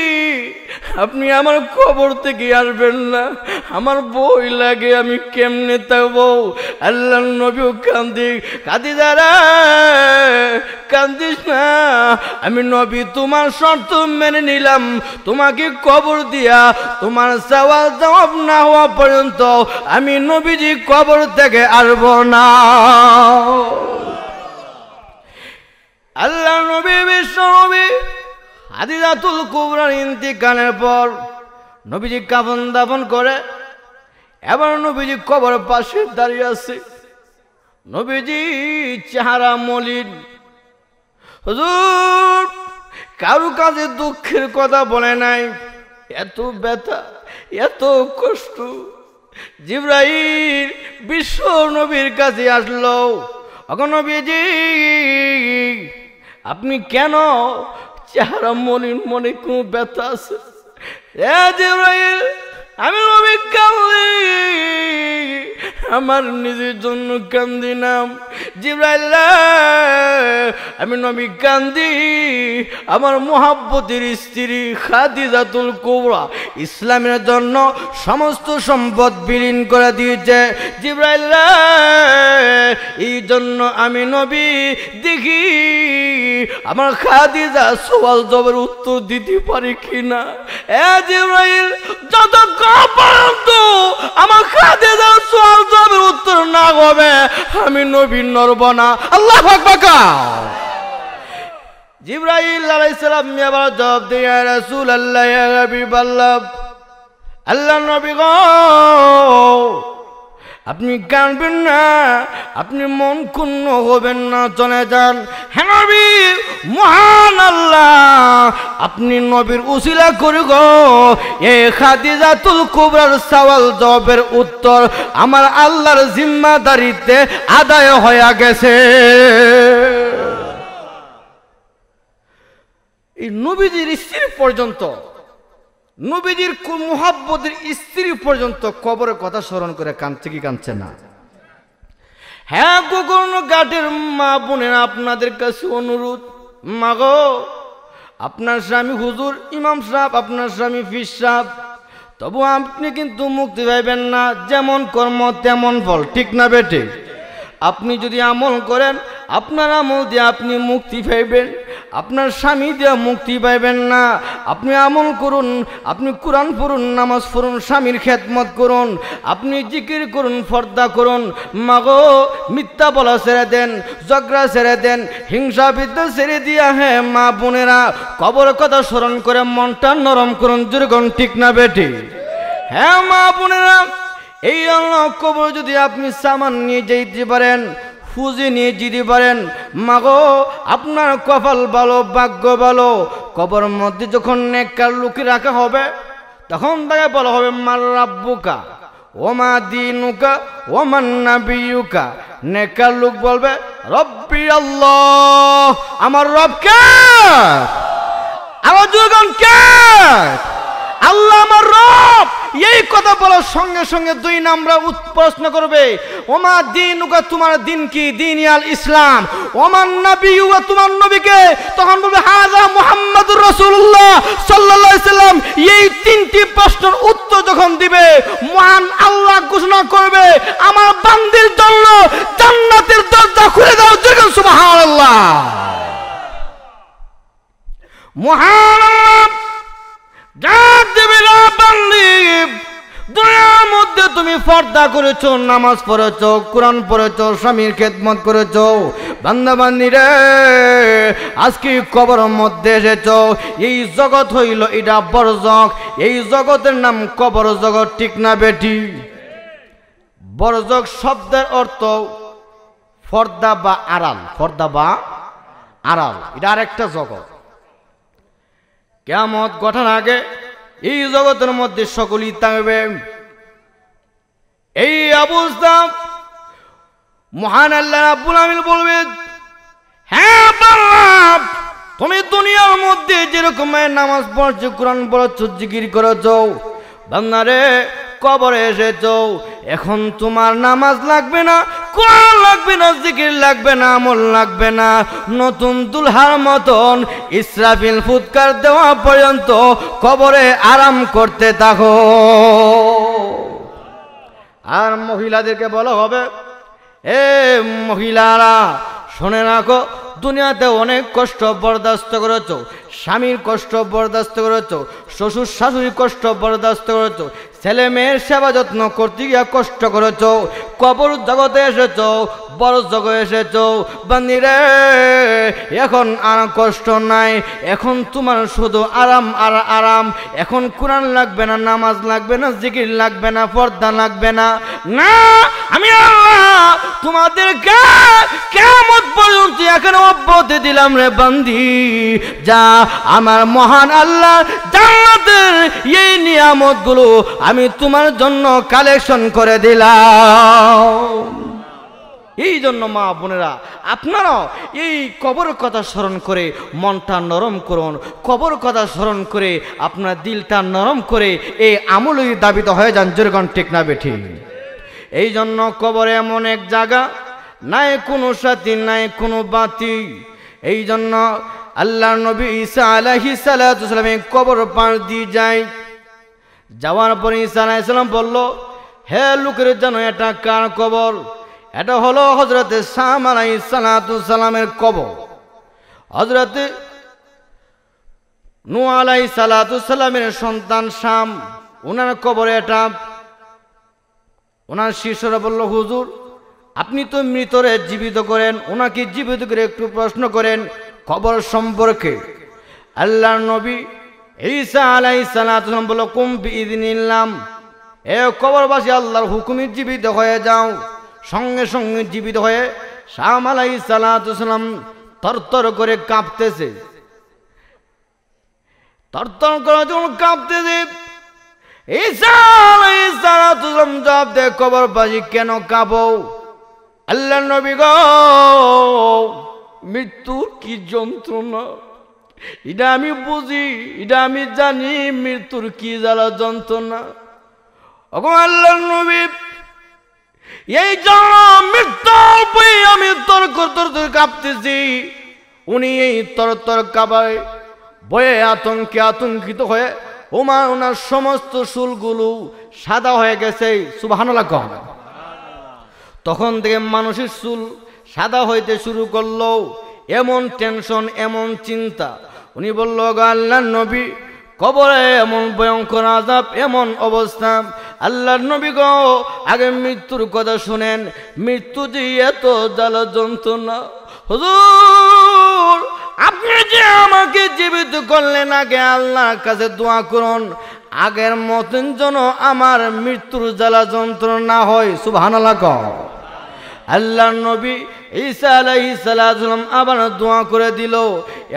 আপনি আমার কবর থেকে আসবেন না, আমার বই লাগে, আমি কেমনে থাকবো? আল্লাহর নবীও কান্দি, খাদিজা রে, কান্দিস না, আমি নবী তোমার শর্ত মেনে নিলাম, তোমাকে কবর দিয়া তোমার সওয়াল জবাব না হওয়া পর্যন্ত আমি নবীজি কবর থেকে আসব না। আল্লাহর নবী, বিশ্ব নবী খাদিজাতুল কুবরার ইন্তিকালের পর নবীজি কাফন দাফন করে, এবার নবীজি কবর পাশে দাঁড়িয়ে আছে। নবীজি চেহারা মলিন। হুজুর কারো কাছে দুঃখের কথা বলে নাই, এত ব্যথা, এত কষ্ট। জিবরাইল বিশ্ব নবীর কাছে আসলো, ওগো নবীজি, আপনি কেন চেহারা মলিন, মনে কোনো ব্যথা আছে? জিবরাইল, আমি নবী কাঁদি, আমার নিজের জন্য কান্দি নাম। জিবরাইল, আমি নবী কান্দি, আমার মুহাব্বতের স্ত্রী খাদিজাতুল কুবরা ইসলামের জন্য সমস্ত সম্পদ বিলীন করে দিয়েছে। জিবরাইল, এই জন্য আমি নবী দেখি আমার খাদিজা সওয়াল জবাবের উত্তর দিতে পারি কিনা। জিবরাইল, যতক্ষণ পর্যন্ত আমার খাদিজা সওয়াল জবাবের উত্তর না হবে আমি নবী নড়ব না। আল্লাহু আকবার। জিবরাইল আলাইহিস সালাম এবার জবাব দেয়, ইয়া রাসূলুল্লাহ, ইয়া হাবিবাল্লাহ, আল্লাহর নবী গো, আপনি কাঁদবেন না, আপনি মন ক্ষুণ্ণ হবেন না, চলে যান। হে নবী, মহান আল্লাহ, আপনি নবীর উসিলা করে গো এই খাদিজাতুল কুবরার সওয়াল জবাবের উত্তর আমার আল্লাহর জিম্মাদারিতে আদায় হয়ে গেছে। এই নবীজির স্ত্রী পর্যন্ত, নবীজির মুহাব্বতের স্ত্রী পর্যন্ত কবরের কথা স্মরণ করে কাঁদছে কি কাঁদছে না? হ্যাঁ গোকর্ণ ঘাটের মা বোনেরা, আপনাদের কাছে অনুরোধ, মা গো, আপনার স্বামী হুজুর ইমাম সাহেব, আপনার স্বামী পীর সাহেব, তবু আপনি কিন্তু মুক্তি পাইবেন না, যেমন কর্ম তেমন ফল, ঠিক না বেটে? আপনি যদি আমল করেন আপনার আমল দিয়ে আপনি মুক্তি পাইবেন, আপনার স্বামী দিয়ে মুক্তি পাইবেন না। আপনি আমল করুন, আপনি কোরআন পড়ুন, নামাজ পড়ুন, স্বামীর খেদমত করুন, আপনি জিকির করুন, পর্দা করুন। মাগো মিথ্যা বলা ছেড়ে দেন, ঝগড়া ছেড়ে দেন, হিংসা বিদ্বেষ ছেড়ে দিয়া হে মা বোনেরা কবরের কথা স্মরণ করে মনটা নরম করুন। যেরকম ঠিক না বেটি? হ্যাঁ মা বোনেরা, এই আল্লাহ কবর যদি আপনি সামান নিয়ে যেতে পারেন, ফুজি নিয়ে যেতে পারেন, মাগো আপনার কপাল ভালো, ভাগ্য ভালো। কবর মধ্যে যখন নেককার লোকে রাখা হবে তখন তাকে বলা হবে মার রাব্বুকা ওমা দিনুকা ওমান নাবিয়ুকা। নেককার লোক বলবে রব্বি আল্লাহ, আমার রব কে? আমার যুগন কে? আল্লাহ আমার রব। এই কথা বলার সঙ্গে সঙ্গে দুই নাম্বার প্রশ্ন করবে ওমা দিনুকা, তোমার দিন কি? দিন আল ইসলাম। ওমান নাবিয়ুকা, তোমার নবীকে? তখন বলবে হাযা মুহাম্মাদুর রাসূলুল্লাহ সাল্লাল্লাহু আলাইহি সাল্লাম। এই তিনটি প্রশ্নের উত্তর যখন দিবে মহান আল্লাহ ঘোষণা করবে আমার বান্দির জন্য জান্নাতের দরজা খুলে দাও। যেরকম সুবহানাল্লাহ। মহান ডাক দেবে না বান্দি, দুনিয়ার মধ্যে তুমি পর্দা করেছো, নামাজ পড়েছো, কোরআন পড়েছো, স্বামীর খেদমত করেছো, বান্দা বান্দি রে আজকে কবরের মধ্যে এসেছো। এই জগৎ হইল এটা বরজক, এই জগতের নাম কবর জগৎ। ঠিক না বেটি? বরজক শব্দের অর্থ পর্দা বা আড়াল, পর্দা বা আড়াল, এটা আরেকটা জগৎ। কিয়ামত গঠার আগে এই জগতের মধ্যে সকলেই থাকবে। এই অবস্থা মহান আল্লাহ রাব্বুল আমিন বলবেন, হ্যাঁ বান্দা তুমি দুনিয়ার মধ্যে যেরকম নামাজ পড়ছো, কোরআন পড়ছো, জিকির করেছো, বান্দা রে কবরে এসেছো, এখন তোমার নামাজ লাগবে না, কোরআন লাগবে না, জিকির লাগবে না, আমল লাগবে না। নতুন দুলহার মতন ইসরাফিল ফুৎকার দেওয়া পর্যন্ত কবরে আরাম করতে থাকো। আর মহিলাদেরকে বলা হবে, এ মহিলারা শুনে রাখো, দুনিয়াতে অনেক কষ্ট বরদাস্ত করেছো, স্বামীর কষ্ট বরদাস্ত করেছো, শ্বশুর শাশুড়ির কষ্ট বরদাস্ত করেছো, ছেলে মেয়ের সেবা যত্ন করতে গিয়ে কষ্ট করেছো, কবর জগতে এসেছো, বড় জগতে এসেছো। বান্দিরে এখন আর কষ্ট নাই, এখন তোমার শুধু আরাম আর আরাম। এখন কোরআন লাগবে না, নামাজ লাগবে না, জিকির লাগবে না, পর্দা লাগবে না। না, আমি আল্লাহ তোমাদেরকে কিয়ামত পর্যন্ত এখানে অব্যাহতি দিলাম রে বান্দি। যা আমার মহান আল্লাহ জান্নাতের এই নিয়ামতগুলো আমি তোমার জন্য কালেকশন করে দিলাম। এই জন্য মা বোনেরা আপনারাও এই কবর কথা স্মরণ করে মনটা নরম করুন, কবর কথা স্মরণ করে আপনার দিলটা নরম করে এই আমলের দাবিত হয়ে যান। যেরকম ঠিক না বেঠি? এই জন্য কবরে এমন এক জায়গা, নাই কোনো সাথী, নাই কোনো বাতি। এই জন্য আল্লাহ নবী ঈসা আলাইহিস সালাতু ওয়াস সালাম কবর পার দিয়ে যায়। যাওয়ার পরে ঈসা আলাইহিস সালাম বলল, হে লোকের জানো এটা কার কবর? এটা হলো হযরতে শাম আলাইহিস সালাতু ওয়াস সালামের কবর। হযরতে নূহ আলাইহিস সালাতু ওয়াস সালামের সন্তান শাম, ওনার কবরে এটা। ওনার শিষ্যরা বলল, হুজুর আপনি তো মৃতরে জীবিত করেন, ওনাকে জীবিত করে একটু প্রশ্ন করেন কবর সম্পর্কে। আল্লাহর নবী ঈসা আলাইহিস সালাতু ওয়াস সালাম বলল, কুম বিইযনিল্লাহ, এ কবরবাসী আল্লাহর হুকুমে জীবিত হয়ে যাও। সঙ্গে সঙ্গে জীবিত হয়ে শাম আলাইহিস সালাতু ওয়াস সালাম তরতর করে কাঁপতেছে, তরতর করে যখন কাঁপতেছে, ঈসা আলাইহিস সালাতু ওয়াস সালাম জবাব দেয়, কবরবাসী কেন কাঁপো? আল্লাহর নবী গো, মৃত্যুর কি যন্ত্রণা এটা আমি বুঝি, এটা আমি জানি মৃত্যুর কি জ্বালা যন্ত্রণা। ওগো আল্লাহর নবী, এই জন্য মৃত্যুর বই আমি তর্ক কাঁপতেছি। উনি এই তরতর কাঁপায় বয়ে আতঙ্কিত হয়ে ওনার সমস্ত চুলগুলো সাদা হয়ে গেছে। সুবহানাল্লাহ। তখন থেকে মানুষের চুল সাদা হইতে শুরু করলো। এমন টেনশন, এমন চিন্তা। উনি বলল, আল্লাহর নবী, কবরে এমন ভয়ঙ্কর আযাব, এমন অবস্থা। আল্লাহর নবী গো, আগে মৃত্যুর কথা শুনেন। মৃত্যু যে এত জ্বালা যন্ত্রণা। হুজুর, আপনি যে আমাকে জীবিত করলেন, আগে আল্লাহর কাছে দোয়া করুন আগের মতন যেন আমার মৃত্যুর জ্বালা যন্ত্রণা না হয়। সুবহানাল্লাহ কও। আল্লাহর নবী ঈসা আলাইহিস সালাম আবার দোয়া করে দিল।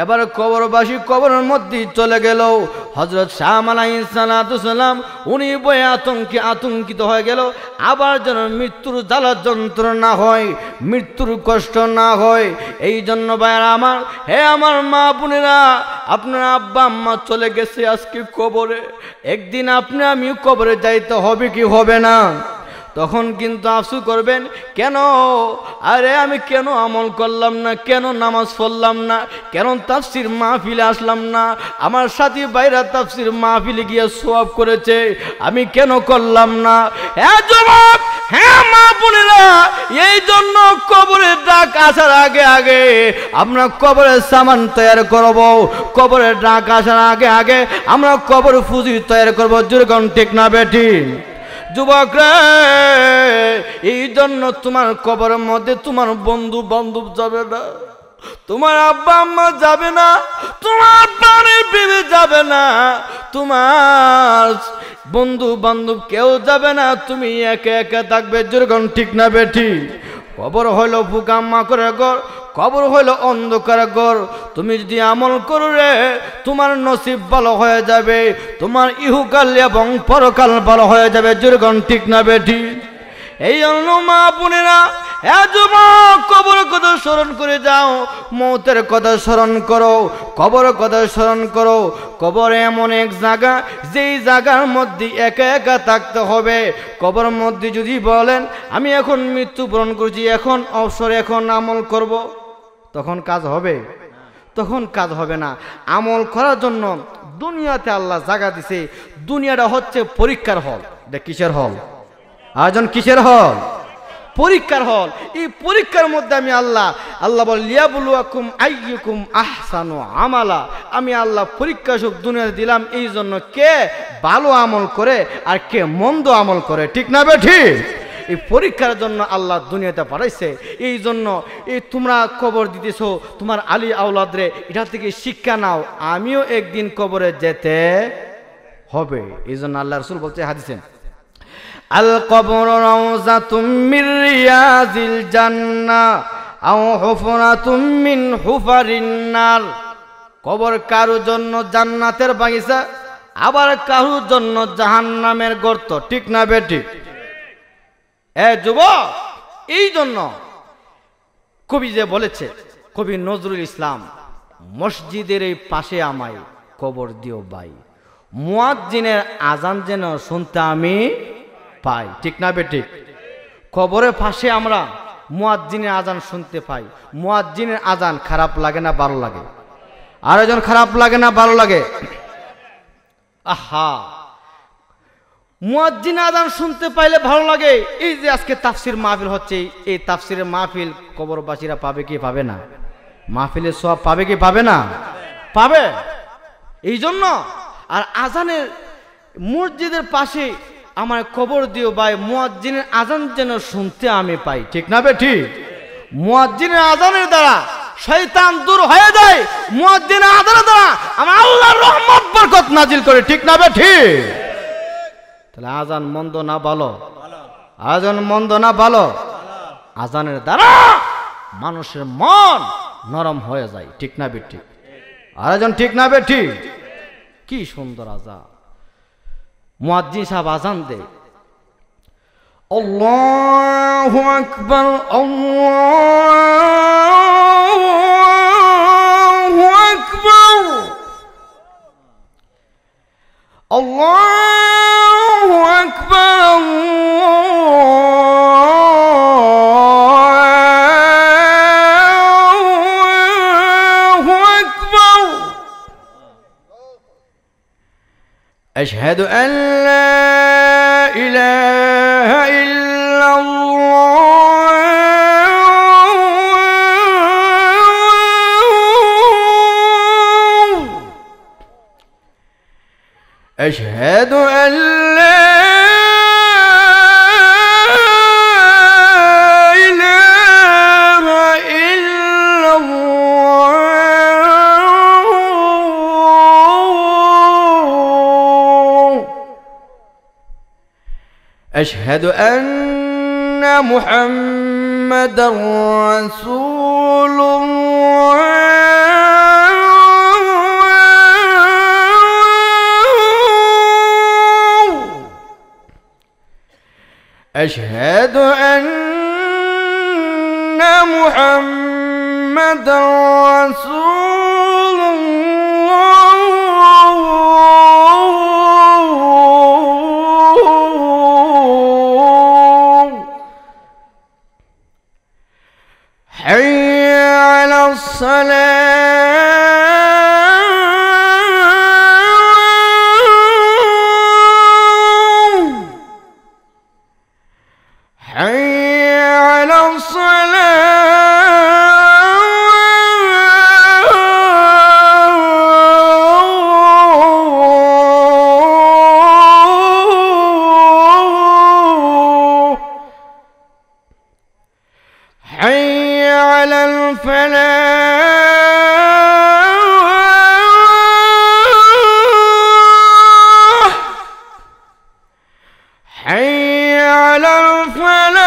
এবার কবরবাসী কবরের মধ্যে চলে গেল। হযরত শাম আলাইহিস সালাম উনি ভয়ে আতঙ্কিত হয়ে গেল, আবার যেন মৃত্যুর জ্বালা যন্ত্রণা না হয়, মৃত্যুর কষ্ট না হয়। এই জন্য ভাইরা আমার, হে আমার মা বোনেরা, আপনার আব্বা আম্মা চলে গেছে আজকে কবরে। একদিন আপনি আমি কবরে যাইতে হবে কি হবে না? তখন কিন্তু আফসোস করবেন, কেন আরে আমি কেন আমল করলাম না, কেন নামাজ পড়লাম না, কেন তাফসীর মাহফিলে আসলাম না, আমার সাথী ভাইরা তাফসীর মাহফিলে গিয়ে সওয়াব করেছে, আমি কেন করলাম না? হ্যাঁ যুবক, হ্যাঁ মা বোনেরা, এই জন্য কবরের ডাক আসার আগে আগে আমরা কবরের সামান তৈরি করব। কবরের ডাক আসার আগে আগে আমরা কবর ফুজি তৈরি করব। যেরকম ঠিক না বেটি? যুবক রে, এই জন্য তোমার কবরের মধ্যে তোমার বন্ধু বান্ধব যাবে না, তোমার আব্বা আম্মা যাবে না, তোমার প্রাণের বিবি যাবে না, তোমার বন্ধু বান্ধব কেউ যাবে না, তুমি একা একা থাকবে। যেরকম ঠিক না বেটি? কবর হইল ফুকাম্মা করে ঘর, কবর হইল অন্ধকার ঘর। তুমি যদি আমল করো রে, তোমার নসিব ভালো হয়ে যাবে, তোমার ইহকাল এবং পরকাল ভালো হয়ে যাবে। যেরকম ঠিক না বেটি? এই জন্য মা বোনেরা, যুবক, কবরের কথা স্মরণ করে যাও, মৌতের কথা স্মরণ করো, কবরের কথা স্মরণ করো। কবর এমন এক জায়গা, যেই জায়গার মধ্যে একা একা থাকতে হবে। কবরের মধ্যে যদি বলেন আমি এখন মৃত্যুবরণ করছি, এখন অবসর, এখন আমল করব, তখন কাজ হবে? তখন কাজ হবে না। আমল করার জন্য দুনিয়াতে আল্লাহ জায়গা দিছে। দুনিয়াটা হচ্ছে পরীক্ষার হল। দেখ কিসের হল? আয়োজন কিসের হল? পরীক্ষার হল। এই পরীক্ষার মধ্যে আমি আল্লাহ বল, লিয়াবলুয়াকুম আইয়ুকুম আহসানু আমালা। আমি আল্লাহ পরীক্ষা সব দুনিয়াতে দিলাম এই জন্য, কে ভালো আমল করে আর কে মন্দ আমল করে। ঠিক না বেঠি? এই পরীক্ষার জন্য আল্লাহ দুনিয়াতে পাঠাইছে। এই জন্য এই তোমরা কবর দিতেছো, তোমার আলী আওলাদরে এটা থেকে শিক্ষা নাও, আমিও একদিন কবরে যেতে হবে। এই জন্য আল্লাহ রাসূল বলছে হাদিসে, আল কবরু রাউযাতুম মির রিয়াজিল জান্নাহ আও হুফরাতুম মিন হুফারিন নার। কবর কারোর জন্য জান্নাতের বাগিচা, আবার কারোর জন্য জাহান্নামের গর্ত। ঠিক না বেটি? যুবক, এই জন্য কবি যে বলেছে, কবি নজরুল ইসলাম, মসজিদের এই পাশে আমায় কবর দিও ভাই, মুয়াজ্জিনের আজান যেন শুনতে আমি পাই। ঠিক না বেটি? কবরের পাশে আমরা মুয়াজ্জিনের আজান শুনতে পাই। মুয়াজ্জিনের আজান খারাপ লাগে না ভালো লাগে? আর একজন খারাপ লাগে না ভালো লাগে? আহা, মুয়াজ্জিন আজান শুনতে পাইলে ভালো লাগে। এই যে আজকে তাফসির মাহফিল হচ্ছে, এই তাফসিরের মাহফিল কবরবাসীরা পাবে কি পাবে না? মাহফিলের সওয়াব পাবে কি পাবে না? পাবে। এই জন্য আর আজানের মসজিদের পাশে আমার কবর দিও ভাই, মুয়াজ্জিনের আজান যেন শুনতে আমি পাই। ঠিক না বেঠি? মুয়াজ্জিনের আজানের দ্বারা শয়তান দূর হয়ে যায়, মুয়াজ্জিনের আজানের দ্বারা আমার আল্লাহর রহমত বরকত নাজিল করে। ঠিক না বেঠি? তাহলে আজান মন্দ না ভালো? আজান মন্দ না ভালো? আজানের দ্বারা মানুষের মন নরম হয়ে যায়। ঠিক না বেঠি? আর একজন ঠিক না বেঠি? কি সুন্দর আজান! মুয়াজ্জিন সাহেব আজান দে, আল্লাহু আকবার, আল্লাহু আকবার, আল্লাহু আকবার, আল্লাহু আকবার। আশহাদু আল্লা ইলাহা ইল্লাল্লাহ أشهد أن لا إله إلا الله أشهد أن محمدا رسول الله أشهد أن محمدا رسول الله حي على الصلاة حي على الصلاة حي على الفلاح حي على الفلاح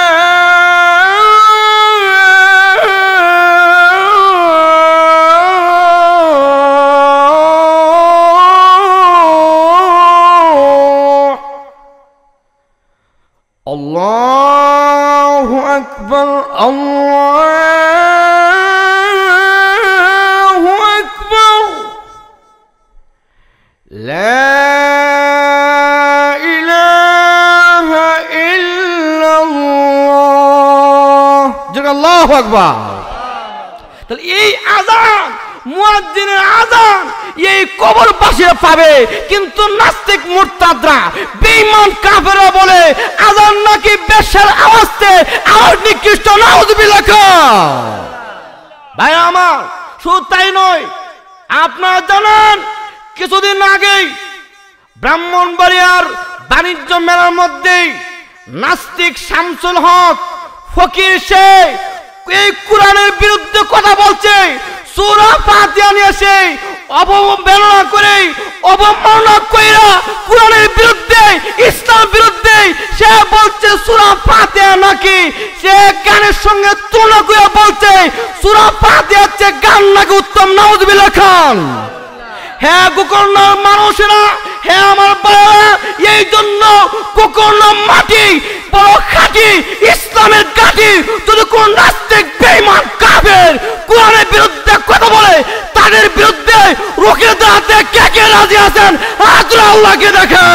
الله أكبر الله أكبر لا إله إلا الله جل الله أكبر তাহলে এই আযান মুয়াজ্জিনের আযান এই কবরবাসীরা পাবে কিন্তু নাস্তিক মুরতাদরা বেঈমান কাফেররা বলে আযান নাকি বেশ্যার আওয়াজতে আওয়াজ নিকৃষ্ট নাউযুবিল্লাহ ভাই আমার শুধু তাই নয় আপনারা জানেন কিছুদিন আগেই ব্রাহ্মণবাড়িয়ার বাণিজ্য মেলার মধ্যে নাস্তিক শামসুল হক ফকির সে এই কোরআনের বিরুদ্ধে কথা বলছে সূরা ফাতিহা নিয়ে এসে অবমাননা করে অবমাননা কইরা কোরআনের বিরুদ্ধে ইসলামের বিরুদ্ধে সে বলছে সূরা ফাতিহা নাকি সে গানের সঙ্গে তুলনা করে বলছে সূরা ফাতিহার চেয়ে গান নাকি উত্তম নাউযুবিল্লাহ খান হ্যাঁ গোকর্ণের মানুষেরা হ্যাঁ আমার ভাইরা এই জন্য গোকর্ণ মাটি বড় খাঁটি ইসলামের ঘাঁটি যদি কোন নাস্তিক বেঈমান কাফের কোরআনের বিরুদ্ধে কথা বলে তাদের বিরুদ্ধে রুখে দাঁড়াতে কে কে রাজি আছেন হাত তুলে আল্লাহকে দেখো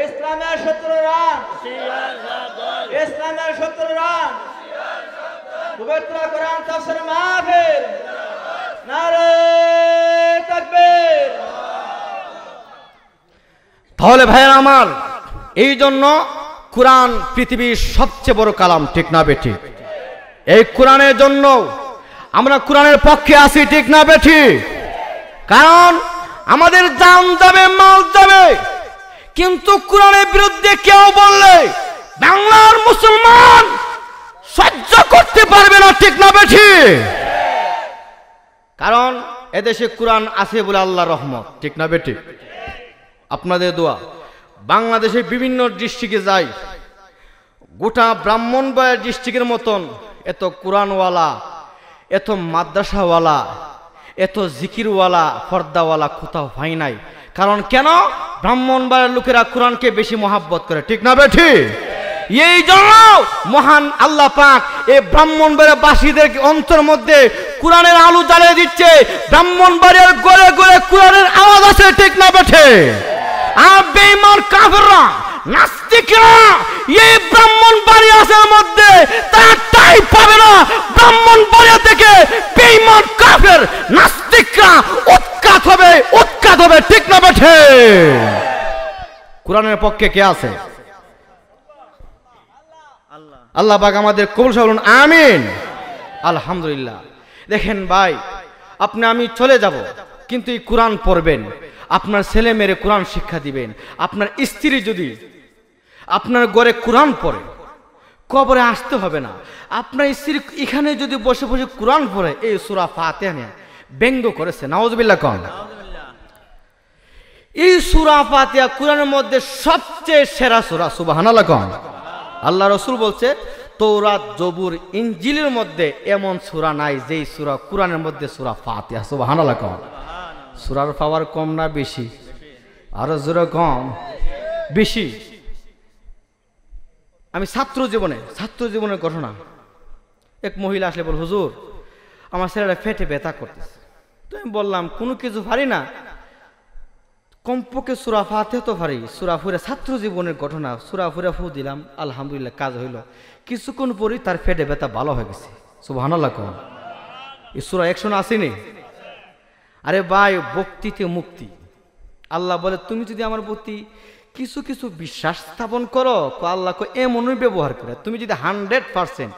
ইসলামের শত্রুরা ইসলামের শত্রুরা পবিত্র কোরআন তাফসীর মাহফিল নারে তাকবীর তাহলে ভাইরা আমার এই জন্য কোরআন পৃথিবীর সবচেয়ে বড় কালাম ঠিক না বেঠি এই কোরআনের জন্য আমরা কোরআনের পক্ষে আছি ঠিক না বেঠি কারণ আমাদের জান যাবে মাল যাবে কিন্তু কোরআনের বিরুদ্ধে কেউ বললে বাংলার মুসলমান সহ্য করতে পারবে না ঠিক না বেঠি কারণ এদেশে কোরআন আছে বলে আল্লাহর রহমত ঠিক না বেঠি আপনাদের দোয়া বাংলাদেশের বিভিন্ন ডিস্ট্রিক্টে যাই গোটা ব্রাহ্মণবাড়িয়া ডিস্ট্রিক্টের মতন এত কোরআনওয়ালা এত মাদ্রাসাওয়ালা এত জিকিরওয়ালা পর্দাওয়ালা কোথাও হয় নাই কারণ কেন ব্রাহ্মণবাড়িয়ার লোকেরা কোরআনকে বেশি মহাব্বত করে ঠিক না বেঠি এই জন্য মহান আল্লাহ পাক এই ব্রাহ্মণবাড়িয়া বাসীদের অন্তর মধ্যে কোরআনের আলো জ্বালিয়ে দিচ্ছে ব্রাহ্মণবাড়িয়ার গড়ে গড়ে কোরআনের আওয়াজ আছে ঠিক না বেঠি আর বেঈমান কাফেররা নাস্তিকরা এই ব্রাহ্মণবাড়িয়ার মধ্যে তারা টাই পাবে না ব্রাহ্মণবাড়িয়া থেকে বেঈমান কাফের নাস্তিকরা উৎখাত হবে ঠিক না বেঠি কোরআনের পক্ষে কে আছে আল্লাহ পাক আমাদের কবুল করুন আমিন আলহামদুলিল্লাহ দেখেন ভাই আপনি আমি চলে যাব কিন্তু এই কোরআন পড়বেন, আপনার ছেলে মেয়েরে কোরআন শিক্ষা দিবেন, আপনার স্ত্রী যদি আপনার ঘরে কোরআন পড়ে কবরে আসতে হবে না। আপনার স্ত্রী এখানে যদি বসে বসে কোরআন পড়ে, এই সূরা ফাতিহা নিয়ে ব্যঙ্গ করেছে, নাউযুবিল্লাহ কোন। এই সূরা ফাতিহা কোরআনের মধ্যে সবচেয়ে সেরা সূরা, সুবহানাল্লাহ কোন। আল্লাহ রাসূল বলছে তৌরাত, জবুর, ইনজিলের মধ্যে এমন সূরা নাই যেই সূরা কোরআনের মধ্যে সূরা ফাতিহা, সুবহানাল্লাহ কোন। সূরার পাওয়ার কম না বেশি? আরো জোরে কম বেশি। আমি ছাত্র জীবনের ঘটনা, এক মহিলা আসলে বল, হুজুর আমার ছেলেরা পেটে ব্যথা করতেছে। তো আমি বললাম কোনো কিছু পারি না, কমপক্ষে সূরা ফাতিহা তো পারি। সূরা ফুরে, ছাত্র জীবনের ঘটনা, সূরা ফুরে ফু দিলাম, আলহামদুলিল্লাহ কাজ হইল। কিছুক্ষণ পরই তার পেটে ব্যথা ভালো হয়ে গেছে, সুবহানাল্লাহ কোন। এই সূরা 100 আসেনি? আরে ভাই, ভক্তিতে মুক্তি। আল্লাহ বলে তুমি যদি আমার প্রতি কিছু কিছু বিশ্বাস স্থাপন করো, আল্লাহকে এমনই ব্যবহার করে, তুমি যদি 100%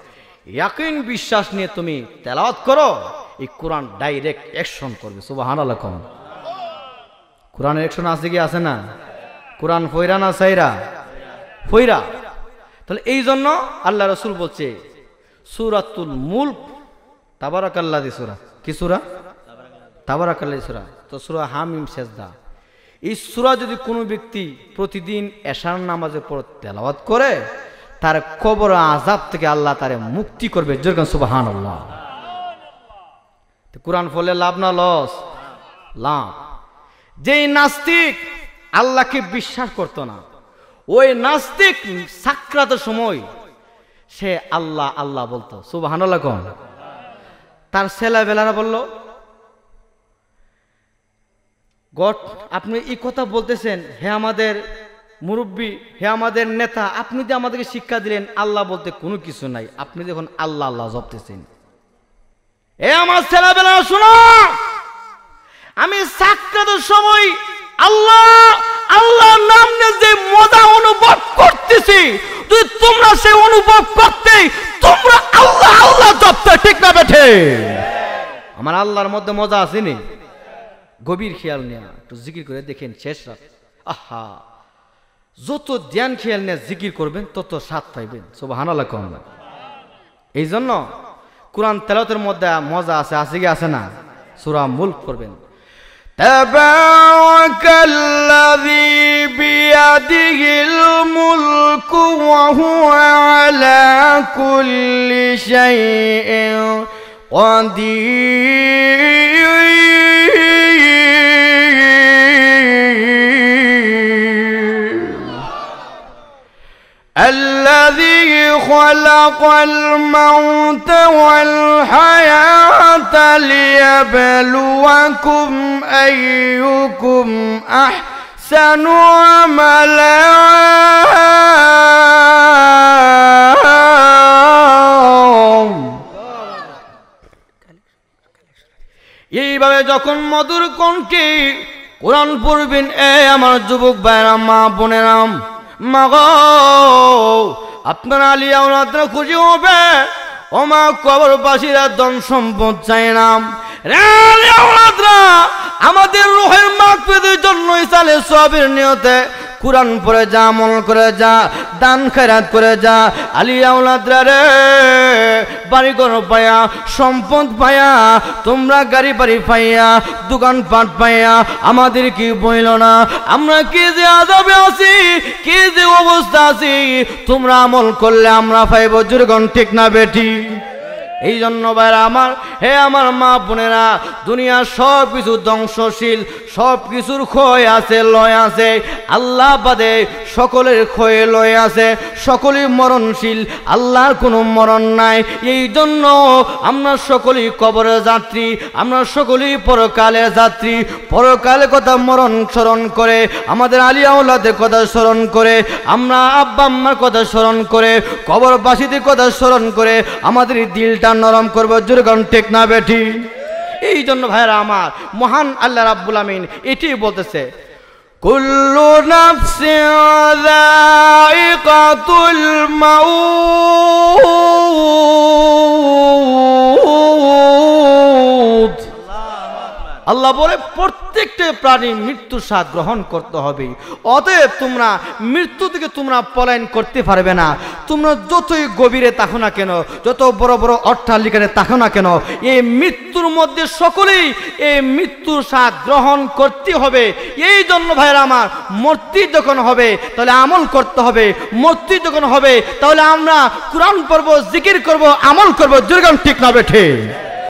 ইয়াকিন বিশ্বাস নিয়ে তুমি তেলাওয়াত করো, এই কোরআন ডাইরেক্ট অ্যাকশন করবে, সুবহানাল্লাহ কোন। কোরআনের অ্যাকশন আছে কি আছে না? কোরআন ফয়রা না সাইরা? ফয়রা। তাহলে এই জন্য আল্লাহ রাসূল বলছে সূরাতুল মুলক, তাবারাকাল্লাযী সূরা। কি সূরা? তাবারাকাল্লাযী সূরা। তো সূরা হামিম সেজদা, এই সূরা যদি কোনো ব্যক্তি প্রতিদিন এশার নামাজে পড়ে তেলাওয়াত করে, তার কবর আযাব থেকে আল্লাহ তারে মুক্তি করবে, যেরকম সুবহানাল্লাহ। তো কোরআন পড়লে লাভ না লস? লাভ। যেই নাস্তিক আল্লাহকে বিশ্বাস করত না, ওই নাস্তিক সাকরাতের সময় সে আল্লাহ আল্লাহ বলতো, সুবহানাল্লাহ কোন। তার ছেলেবেলারা বলল, গড আপনি এই কথা বলতেছেন, হে আমাদের মুরব্বী, হে আমাদের নেতা, আপনি যে আমাদেরকে শিক্ষা দিলেন আল্লাহ বলতে কোনো কিছু নাই, আপনি যখন আল্লাহ আল্লাহ জপতেছেন। এ আমার ছেলেবেলা শোনো, আমি সাকরাতের সময় আল্লাহ আল্লাহ নাম নিয়ে যে মজা অনুভব করতেছি, যদি তোমরা সেই অনুভব করতে তোমরা আল্লাহ আল্লাহ জপতে, ঠিক না বেঠে? আমার আল্লাহর মধ্যে মজা আসেনি? গভীর খেয়াল নিয়ে একটু জিকির করে দেখেন, শেষ রাত, আহা, যত ধ্যান খেয়াল নিয়ে জিকির করবেন তত স্বাদ পাইবেন, সুবহানাল্লাহ কোন। এই জন্য কোরআন তেলাওয়াতের মধ্যে মজা আছে, আছে কি আছে না? সূরা মুলক করবেন। তাবারাকাল্লাযী বিয়াদিহিল মুলকু ওয়া হুয়া আলা কুল্লি শাইইন কাদির। الذي خلق الموت والحياة ليبلوكم أيكم أحسن عملا এইভাবে যখন মধুর কণ্ঠে কোরআন পড়বেন, এ আমার যুবক ভাইরা, মা বোনেরা, মাগো আপনার আলিয়া ওনারা খুশি হবে। ও মা কবরবাসীরা ধন সম্পদ চাই না, আমাদের রূহের মাগফিরাতের জন্য ইসালে সওয়াবের নিয়তে কোরআন পড়ে যা, আমল করে যা, দান খয়রাত করে যা। আলিয়া ওলাদরা রে, বাড়ি ঘর পায়া, সম্পদ পায়া, তোমরা গাড়ি বাড়ি পাইয়া, দোকানপাট পাইয়া আমাদের কি বইল না? আমরা কি যে আযাবে আছি, কি যে অবস্থা আছি, তোমরা আমল করলে আমরা পাইব, যেরকম ঠিক না বেটি? এই জন্য ভাইরা আমার, হে আমার মা বোনেরা, দুনিয়ার সব কিছু ধ্বংসশীল, সব কিছুর ক্ষয় আছে, লয় আছে। আল্লাহ বাদে সকলের ক্ষয়ে লয় আছে, সকলেই মরণশীল, আল্লাহর কোনো মরণ নাই। এই জন্য আমরা সকলেই কবরের যাত্রী, আমরা সকলেই পরকালের যাত্রী। পরকালের কথা মরণ স্মরণ করে, আমাদের আলিয়া ওলাদের কথা স্মরণ করে, আমরা আব্বা আম্মার কথা স্মরণ করে, কবরবাসীদের কথা স্মরণ করে আমাদের দিলটা নরম করবো, যেরকম ঠিক না বেঠি? এই জন্য ভাইরা আমার, মহান আল্লাহ রাব্বুল আমিন এটি বলতেছে, কুল্লু নাফসিন যায়িকাতুল মাউত। আল্লাহ বলে প্রত্যেকটা প্রাণী মৃত্যুর স্বাদ গ্রহণ করতে হবে। অতএব তোমরা মৃত্যু থেকে তোমরা পলায়ন করতে পারবে না। তোমরা যতই গভীরে থাকো না কেন, যত বড় বড় অট্টালিকাতে থাকো না কেন, এই মৃত্যুর মধ্যে সকলেই এই মৃত্যুর স্বাদ গ্রহণ করতে হবে। এই জন্য ভাইরা আমার, মূর্তি যখন হবে তাহলে আমল করতে হবে। মূর্তি যখন হবে তাহলে আমরা কোরআন পড়বো, জিকির করব, আমল করব। জোরে ঠিক না বেঠে?